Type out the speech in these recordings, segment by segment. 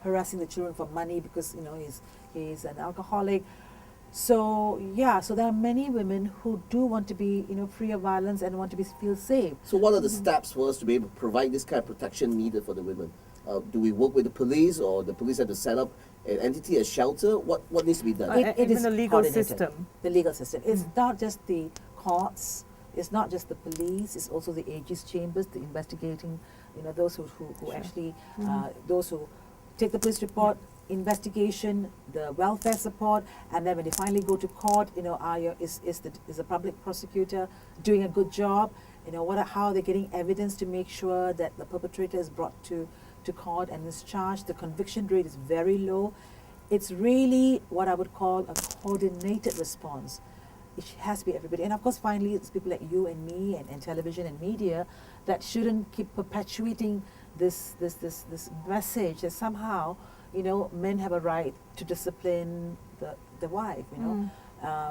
harassing the children for money because he's an alcoholic. So so there are many women who do want to be free of violence and want to feel safe. So what are the steps for us to be able to provide this kind of protection needed for the women? Do we work with the police, or the police have to set up an entity, a shelter? What needs to be done? It is the legal coordinated. system. The legal system. It's not just the courts. It's not just the police. It's also the AG's chambers, the investigating, those who actually, those who take the police report, investigation, the welfare support, and then when they finally go to court, is the public prosecutor doing a good job? How are they getting evidence to make sure that the perpetrator is brought to court and is charged? The conviction rate is very low. It's really what I would call a coordinated response. It has to be everybody. And of course, finally, it's people like you and me and television and media that shouldn't keep perpetuating this message that somehow, men have a right to discipline the wife,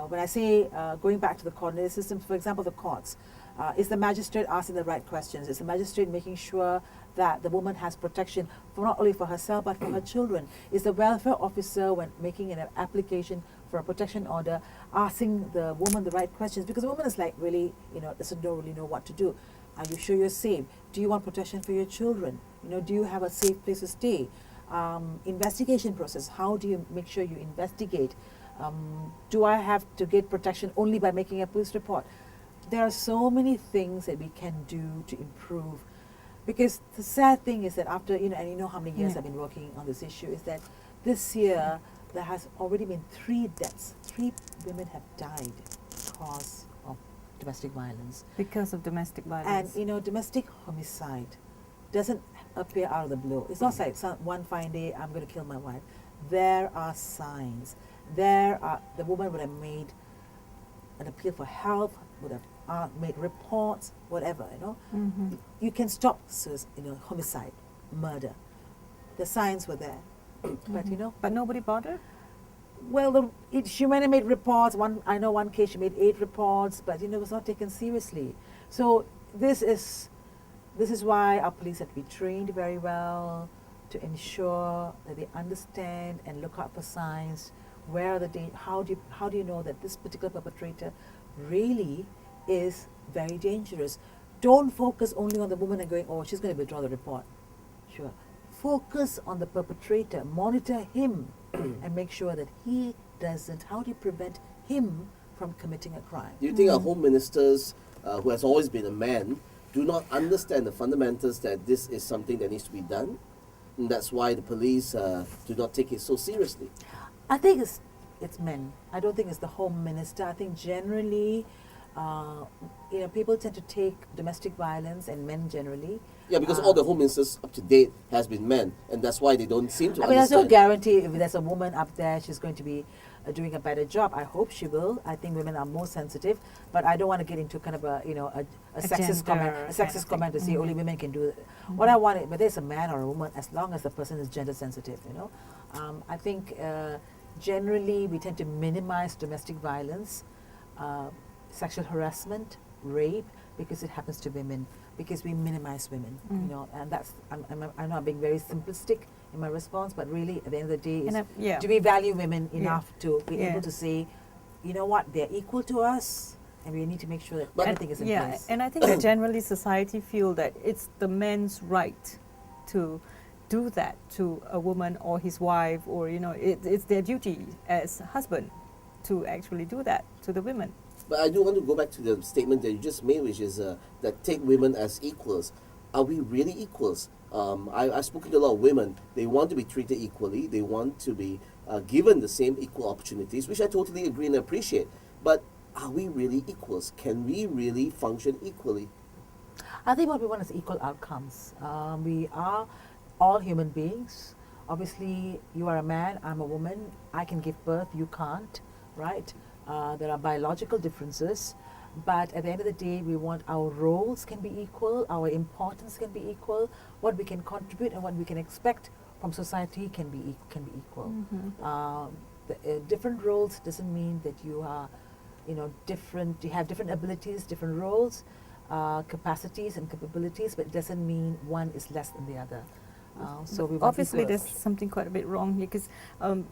When I say going back to the coordinated system, for example, the courts, is the magistrate asking the right questions? Is the magistrate making sure that the woman has protection for not only for herself but for her children? Is the welfare officer, when making an application for a protection order, asking the woman the right questions? Because the woman is like really, doesn't really know what to do. Are you sure you're safe? Do you want protection for your children? Do you have a safe place to stay? Investigation process. How do you make sure you investigate? Do I have to get protection only by making a police report? There are so many things that we can do to improve. Because the sad thing is that after, and how many years I've been working on this issue, is that this year there has already been 3 deaths. 3 women have died because of domestic violence. Because of domestic violence. And, domestic homicide doesn't appear out of the blue. It's not like one fine day, I'm going to kill my wife. There are signs. The woman would have made an appeal for help, would have made reports, whatever, You can stop, homicide, murder. The signs were there. But, But nobody bothered? Well, she might have made reports. I know one case she made 8 reports, but, it was not taken seriously. So this is why our police have to be trained very well to ensure that they understand and look out for signs. Where are the how do you know that this particular perpetrator really is very dangerous? Don't focus only on the woman and going, oh, she's going to withdraw the report. Sure. Focus on the perpetrator, monitor him, and make sure that he doesn't. How do you prevent him from committing a crime? Do you think our home ministers, who has always been a man, do not understand the fundamentals that this is something that needs to be done? And that's why the police do not take it so seriously. I think it's men. I don't think it's the home minister. I think generally, people tend to take domestic violence, and men generally. Yeah, because all the home ministers up to date has been men, and that's why they don't seem to understand. There's no guarantee if there's a woman up there, she's going to be doing a better job. I hope she will. I think women are more sensitive, but I don't want to get into kind of a sexist comment to say only women can do it. What I want, whether it's a man or a woman, as long as the person is gender sensitive, I think generally we tend to minimize domestic violence, sexual harassment, rape, because it happens to women, because we minimize women, and that's, I know I'm being very simplistic in my response, but really at the end of the day, do we value women enough to be able to say, you know what, they're equal to us, and we need to make sure that everything is in place. And I think that generally society feel that it's the man's right to do that to a woman or his wife, or it's their duty as husband to actually do that to the women. But I do want to go back to the statement that you just made, which is that take women as equals. Are we really equals? I've spoken to a lot of women. They want to be treated equally. They want to be given the same equal opportunities, which I totally agree and appreciate. But are we really equals? Can we really function equally? I think what we want is equal outcomes. We are all human beings. Obviously, you are a man, I'm a woman. I can give birth, you can't, right? There are biological differences, but at the end of the day, we want our roles can be equal, our importance can be equal, what we can contribute and what we can expect from society can be equal. Different roles doesn't mean that you are, different. You have different abilities, different roles, capacities and capabilities, but it doesn't mean one is less than the other. So we want Obviously, equal. there's something quite a bit wrong here because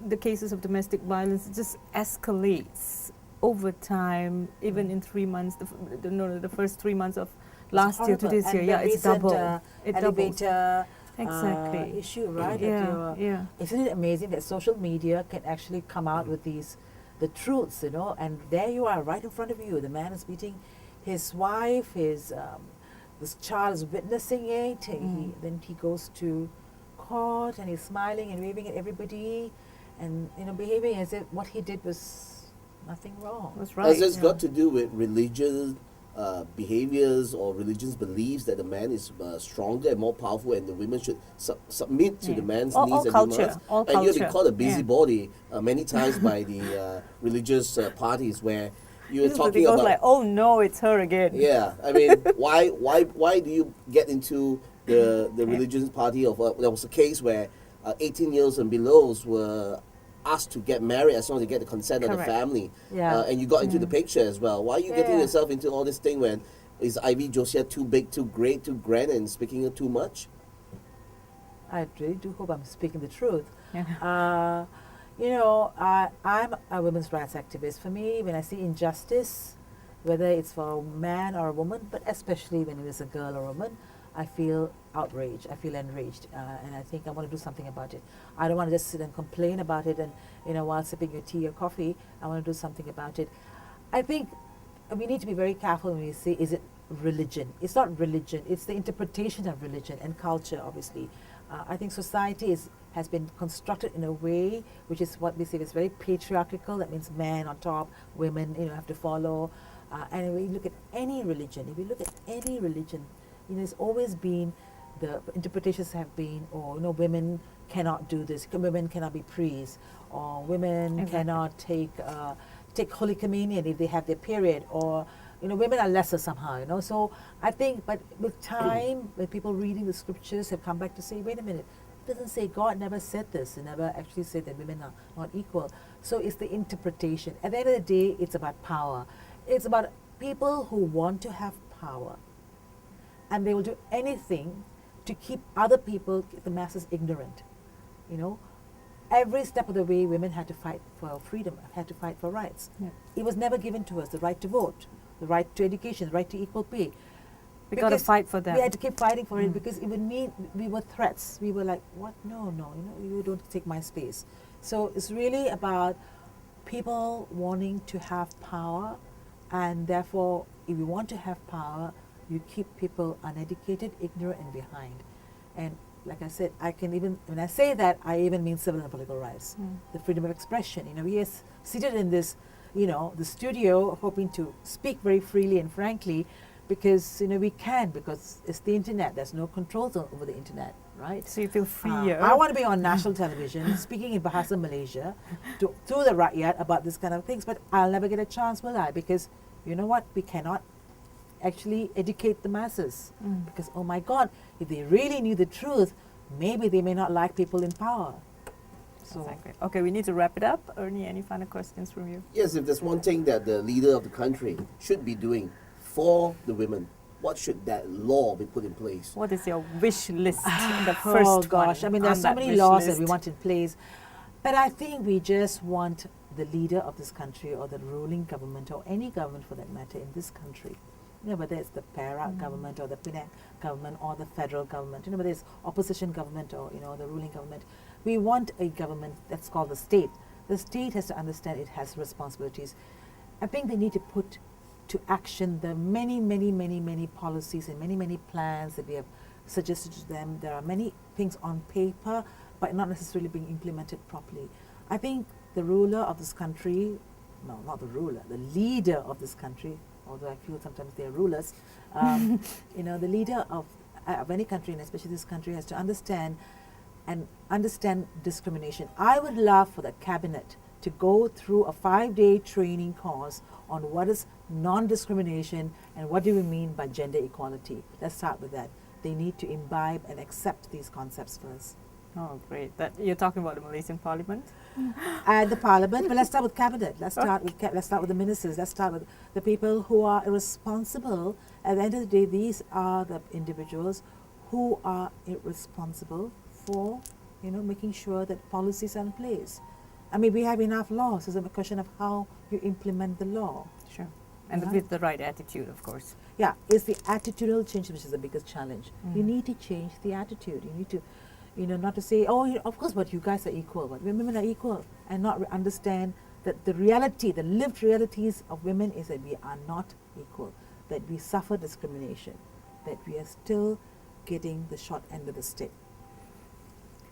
the cases of domestic violence just escalates over time, even in 3 months. The first 3 months of last year to horrible. this year, And yeah, the it's recent, double. It doubles. elevator Exactly. issue, right? Yeah, yeah. Isn't it amazing that social media can actually come out with the truths, and there you are, right in front of you. The man is beating his wife. This child is witnessing it. Then he goes to court and he's smiling and waving at everybody, and behaving as if what he did was nothing wrong. That's right. Has this yeah. got to do with religious behaviors or religious beliefs that the man is stronger and more powerful, and the women should submit to the man's All needs and culture, demands? all And you've been culture. called a Yeah. busybody many times by the religious parties where you're This is the talking thing, I was about. like, oh no, it's her again. Yeah, I mean, why do you get into the religious party of? There was a case where 18 years and belows were asked to get married as long as they get the consent of the Correct. family. Yeah. And you got into the picture as well. Why are you getting Yeah. yourself into all this thing when is Ivy Josiah too big, too great, too grand, and speaking too much? I really do hope I'm speaking the truth. Yeah. I'm a women's rights activist. For me, when I see injustice, whether it's for a man or a woman, but especially when it is a girl or a woman, I feel outraged. I feel enraged, and I think I want to do something about it. I don't want to just sit and complain about it, and while sipping your tea or coffee, I want to do something about it. I think we need to be very careful when we say, is it religion? It's not religion. It's the interpretation of religion and culture, obviously. I think society has been constructed in a way which is what we say is very patriarchal. That means man on top, women, have to follow. And when you look at any religion, it's always been, the interpretations have been, women cannot do this, women cannot be priests, or women Exactly. cannot take Holy Communion if they have their period, or women are lesser somehow. So I think, but with time, when people reading the scriptures have come back to say, wait a minute, it doesn't say, God never said this. It never actually said that women are not equal. So it's the interpretation. At the end of the day, it's about power. It's about people who want to have power, and they will do anything to keep other people, the masses, ignorant. Every step of the way, women had to fight for freedom, had to fight for rights. Yeah. It was never given to us, the right to vote, the right to education, the right to equal pay. We got to Because fight for that. we had to keep fighting for it, because it would mean we were threats. We were like, what? No, you don't take my space. So it's really about people wanting to have power, and therefore, if you want to have power, you keep people uneducated, ignorant, and behind. And like I said, when I say that, I even mean civil and political rights, the freedom of expression. We are seated in this, the studio, hoping to speak very freely and frankly, because we can, because it's the internet. There's no controls over the internet, right? So you feel freer. I want to be on national television speaking in Bahasa Malaysia to the rakyat about this kind of things, but I'll never get a chance, will I? Because you know what? We cannot actually educate the masses, because oh my God, if they really knew the truth, maybe they may not like people in power. So Exactly. Okay, we need to wrap it up. Ernie, any final questions from you? Yes, if there's one thing that the leader of the country should be doing for the women, what should that law be put in place? What is your wish list? The first oh gosh, one I mean, there's on so that many wish laws list. that we want in place, but I think we just want the leader of this country, or the ruling government, or any government for that matter in this country, whether it's the Perak government or the Penang government or the federal government, whether it's opposition government or the ruling government, we want a government that's called the state. The state has to understand it has responsibilities. I think they need to put to action the many, many, many, many policies and many, many plans that we have suggested to them. There are many things on paper, but not necessarily being implemented properly. I think the ruler of this country, no, not the ruler, the leader of this country, although I feel sometimes they are rulers, the leader of any country, and especially this country, has to understand discrimination. I would love for the cabinet to go through a 5-day training course on what is non-discrimination and what do we mean by gender equality. Let's start with that. They need to imbibe and accept these concepts first. Oh, great. That you're talking about the Malaysian Parliament? At the Parliament, but let's start with cabinet. Let's start with the ministers. Let's start with the people who are irresponsible. At the end of the day, these are the individuals who are irresponsible for, making sure that policies are in place. I mean, we have enough laws. It's a question of how you implement the law. Sure. And Right. with the right attitude, of course. Yeah, it's the attitudinal change which is the biggest challenge. You Mm. need to change the attitude. You need to, not to say, oh, of course, but you guys are equal, but women are equal, and not understand that the reality, the lived realities of women is that we are not equal, that we suffer discrimination, that we are still getting the short end of the stick.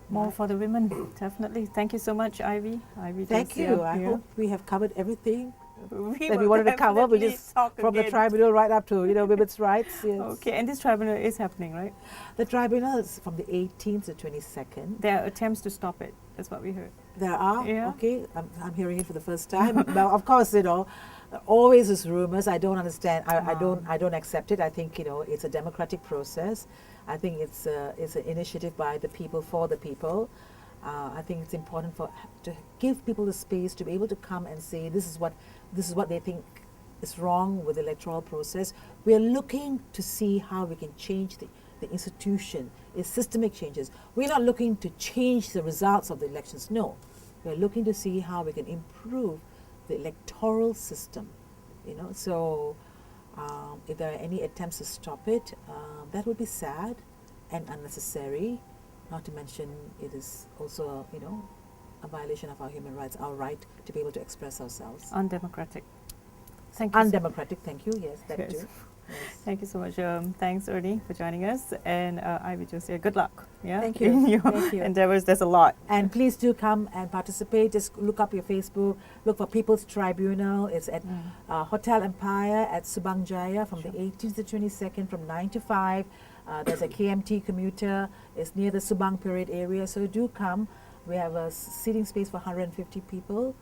More Right. for the women, definitely. Thank you so much, Ivy. Thank you. I hope we have covered everything we that we will wanted to cover. We definitely just talk from the again. tribunal right up to women's rights. Yes. Okay, and this tribunal is happening, right? The tribunal is from the 18th to 22nd. There are attempts to stop it. That's what we heard. There are. Yeah. Okay, I'm hearing it for the first time. Now, of course, always is rumors. I don't understand. I don't accept it. I think it's a democratic process. I think it's an initiative by the people for the people. I think it's important to give people the space to be able to come and say this is what they think is wrong with the electoral process. We are looking to see how we can change the institution. It's systemic changes. We're not looking to change the results of the elections. No, we're looking to see how we can improve the electoral system. So if there are any attempts to stop it, that would be sad and unnecessary. Not to mention, it is also, a violation of our human rights, our right to be able to express ourselves. Undemocratic. Thank you. Undemocratic, thank you. Yes, that Yes. too. Yes. Thank you so much. Thanks, Ernie, for joining us. And Ivy Josiah, good luck. Yeah, Thank you. In your Thank you. endeavors, there's a lot. And please do come and participate. Just look up your Facebook. Look for People's Tribunal. It's at Hotel Empire at Subang Jaya from the 18th to 22nd from 9 to 5. There's a KMT commuter. It's near the Subang Parade area. So do come. We have a seating space for 150 people.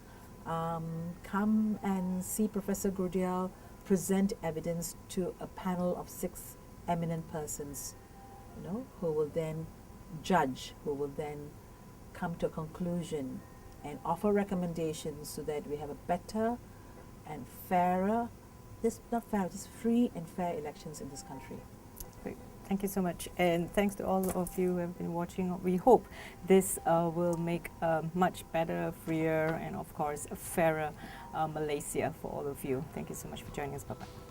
Come and see Professor Gurdial present evidence to a panel of 6 eminent persons, who will then judge, who will then come to a conclusion and offer recommendations so that we have a better and fairer, just free and fair elections in this country. Great. Thank you so much. And thanks to all of you who have been watching. We hope this will make a much better, freer, and of course, a fairer Malaysia for all of you. Thank you so much for joining us. Bye-bye.